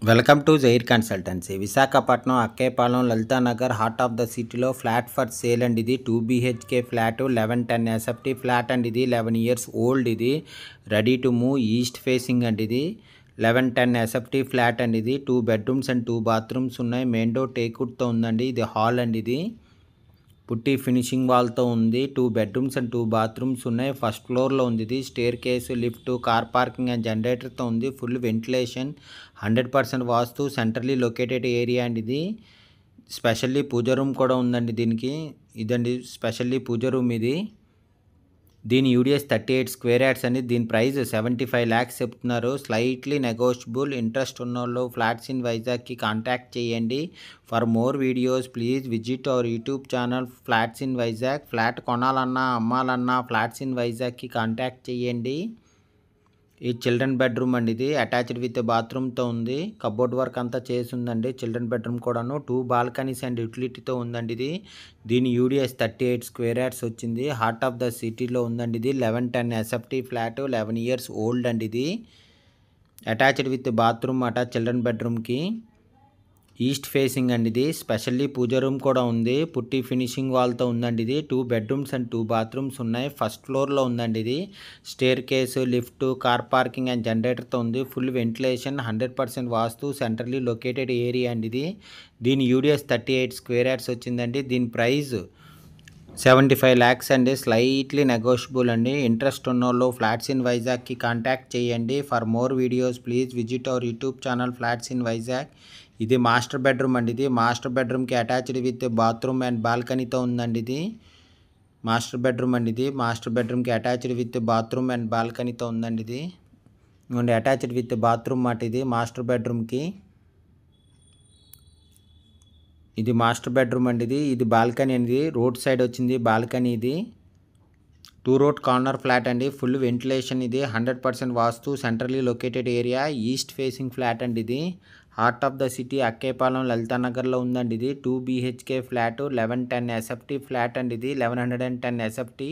Welcome to Jair consultancy. Visakhapatnam Akkayyapalem Lalithanagar heart of the సిటీలో flat for sale అండి. ఇది 2 BHK ఫ్లాట్ 1110 ఎస్ఎఫ్టీ ఫ్లాట్ అండి. ఇది 11 ఇయర్స్ ఓల్డ్. ఇది ready to move, east facing అండి. ఇది 1110 ఎస్ఎఫ్టీ ఫ్లాట్ అండి. ఇది 2 బెడ్రూమ్స్ అండ్ 2 బాత్రూమ్స్ ఉన్నాయి. మెయిన్ డోర్ టేక్వుడ్తో ఉందండి. ఇది హాల్ అండి. ఇది పుట్టి ఫినిషింగ్ వాల్తో ఉంది. 2 బెడ్రూమ్స్ అండ్ 2 బాత్రూమ్స్ ఉన్నాయి. ఫస్ట్ ఫ్లోర్లో ఉంది. ఇది staircase, lift, car parking and జనరేటర్తో ఉంది. Full ventilation, 100% vastu, centrally located area అండి. ఇది స్పెషల్లీ పూజ రూమ్ కూడా ఉందండి. దీనికి ఇదండి స్పెషల్లీ పూజ రూమ్. ఇది దీని యూడిఎస్ 38 స్క్వేర్ యార్డ్స్ అండి. దీని ప్రైస్ 75 lakhs చెప్తున్నారు. Slightly negotiable. ఇంట్రెస్ట్ ఉన్నోళ్ళు ఫ్లాట్స్ ఇన్ వైజాగ్కి కాంటాక్ట్ చేయండి. For more videos please visit our YouTube channel flats in Vizag. Flat కొనాలన్నా అమ్మాలన్నా ఫ్లాట్స్ ఇన్ వైజాగ్కి కాంటాక్ట్ చేయండి. ఈ చిల్డ్రన్ బెడ్రూమ్ అండి. ఇది అటాచ్డ్ విత్ బాత్రూమ్తో ఉంది. కబోర్డ్ వర్క్ అంతా చేసి ఉందండి. చిల్డ్రన్ బెడ్రూమ్ కూడాను 2 బాల్కనీస్ అండ్ యూటిలిటీతో ఉందండి. ఇది దీని యూడిఎస్ 38 స్క్వేర్ యార్డ్స్ వచ్చింది. హార్ట్ ఆఫ్ ద సిటీలో ఉందండి. ఇది 1110 ఎస్ఎఫ్టీ ఫ్లాట్ 11 ఇయర్స్ ఓల్డ్ అండి. ఇది అటాచ్డ్ విత్ బాత్రూమ్ అట చిల్డ్రన్ బెడ్రూమ్కి. ఈస్ట్ ఫేసింగ్ అండి. ఇది స్పెషల్లీ పూజ రూమ్ కూడా ఉంది. పుట్టి ఫినిషింగ్ వాల్తో ఉందండి. ఇది 2 బెడ్రూమ్స్ అండ్ 2 బాత్రూమ్స్ ఉన్నాయి. ఫస్ట్ ఫ్లోర్లో ఉందండి. ఇది staircase, lift, car parking and జనరేటర్తో ఉంది. Full ventilation, 100% vastu, centrally located area అండి. ఇది దీని యూడిఎస్ 38 స్క్వేర్ యార్డ్స్ వచ్చిందండి. దీని ప్రైస్ 75 lakhs అండి. స్లైట్లీ నెగోషియబుల్ అండి. ఇంట్రెస్ట్ ఉన్నోళ్ళు ఫ్లాట్స్ ఇన్ వైజాగ్కి కాంటాక్ట్ చేయండి. For more videos please visit our YouTube channel flats in Vizag. ఇది మాస్టర్ బెడ్రూమ్ అండి. ఇది మాస్టర్ బెడ్రూమ్కి అటాచ్డ్ విత్ బాత్రూమ్ అండ్ బాల్కనీతో ఉందండి. ఇది మాస్టర్ బెడ్రూమ్ అండి. ఇది మాస్టర్ బెడ్రూమ్కి అటాచ్డ్ విత్ బాత్రూమ్ అండ్ బాల్కనీతో ఉందండి. ఇది అటాచ్డ్ విత్ బాత్రూమ్ మాట. ఇది మాస్టర్ బెడ్రూమ్కి. ఇది మాస్టర్ బెడ్రూమ్ అండి. ఇది బాల్కనీ అనేది రోడ్ సైడ్ వచ్చింది బాల్కనీ. ఇది 2 road కార్నర్ ఫ్లాట్ అండి. Full ventilation. ఇది 100% vastu, centrally located area, east facing flat అండి. ఇది heart of the city Akkayyapalem లలితానగర్లో ఉందండి. ఇది 2 BHK ఫ్లాట్ 1110 ఎస్ఎఫ్టీ ఫ్లాట్ అండి. ఇది 1110 ఎస్ఎఫ్టీ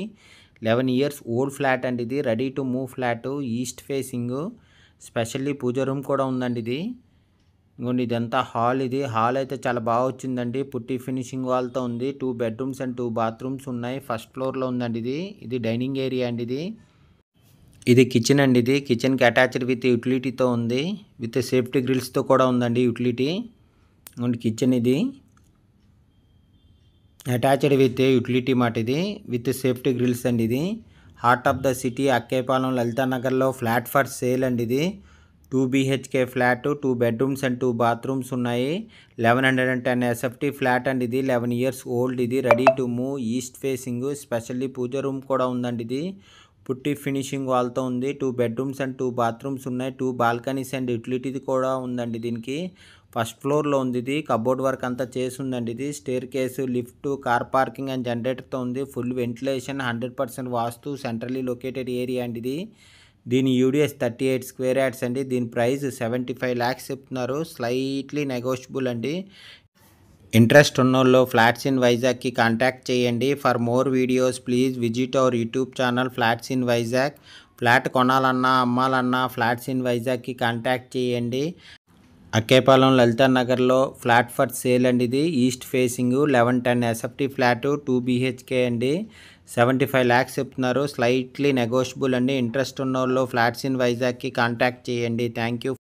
11 ఇయర్స్ ఓల్డ్ ఫ్లాట్ అండి. ఇది ready to move flat, east facing. Specially puja room కూడా ఉందండి. ఇది ఇంకోండి ఇదంతా హాల్. ఇది హాల్ అయితే చాలా బాగా వచ్చిందండి. పుట్టి ఫినిషింగ్ వాల్తో ఉంది. 2 బెడ్రూమ్స్ అండ్ 2 బాత్రూమ్స్ ఉన్నాయి. ఫస్ట్ ఫ్లోర్లో ఉందండి. ఇది డైనింగ్ ఏరియా అండి. ఇది కిచెన్ అండి. ఇది కిచెన్కి అటాచ్డ్ విత్ యూటిలిటీతో ఉంది. విత్ సేఫ్టీ గ్రిల్స్తో కూడా ఉందండి యూటిలిటీ. ఇంకోండి కిచెన్. ఇది అటాచ్డ్ విత్ యూటిలిటీ మాట. ఇది విత్ సేఫ్టీ గ్రిల్స్ అండి. ఇది heart of the city Akkayyapalem లలితానగర్లో ఫ్లాట్ ఫర్ సేల్ అండి. ఇది 2 BHK flat 2 bedrooms and 2 bathrooms ఉన్నాయి. 1110 ఎస్ఎఫ్టీ ఫ్లాట్ అండి. ఇది 11 ఇయర్స్ ఓల్డ్. ఇది ready to move, east facing. Specially puja room కూడా ఉందండి. ఇది పుట్టి ఫినిషింగ్ వాల్తో ఉంది. 2 బెడ్రూమ్స్ అండ్ 2 బాత్రూమ్స్ ఉన్నాయి. 2 బాల్కనీస్ అండ్ యూటిలిటీ కూడా ఉందండి. దీనికి ఫస్ట్ ఫ్లోర్లో ఉంది. ఇది కబోర్డ్ వర్క్ అంతా చేసి ఉందండి. ఇది staircase, lift, car parking and జనరేటర్తో ఉంది. Full ventilation, 100% vastu, centrally located area అండి. ఇది దీని యూడిఎస్ 38 స్క్వేర్ యార్డ్స్ అండి. దీని ప్రైస్ 75 lakhs చెప్తున్నారు. స్లైట్లీ నెగోషియబుల్ అండి. ఇంట్రెస్ట్ ఉన్నోళ్ళు ఫ్లాట్స్ ఇన్ వైజాగ్కి కాంటాక్ట్ చేయండి. For more videos please visit our YouTube channel flats in Vizag. Flat కొనాలన్నా అమ్మాలన్నా ఫ్లాట్స్ ఇన్ వైజాగ్కి కాంటాక్ట్ చేయండి. అక్కేపాలెం లలితానగర్లో ఫ్లాట్ ఫర్ సేల్ అండి. ఇది east facing 1110 SFT flat 2 BHK అండి. 75 lakhs చెప్తున్నారు. స్లైట్లీ నెగోషియబుల్ అండి. ఇంట్రెస్ట్ ఉన్నోళ్ళు ఫ్లాట్స్ ఇన్ వైజాగ్కి కాంటాక్ట్ చేయండి. Thank you.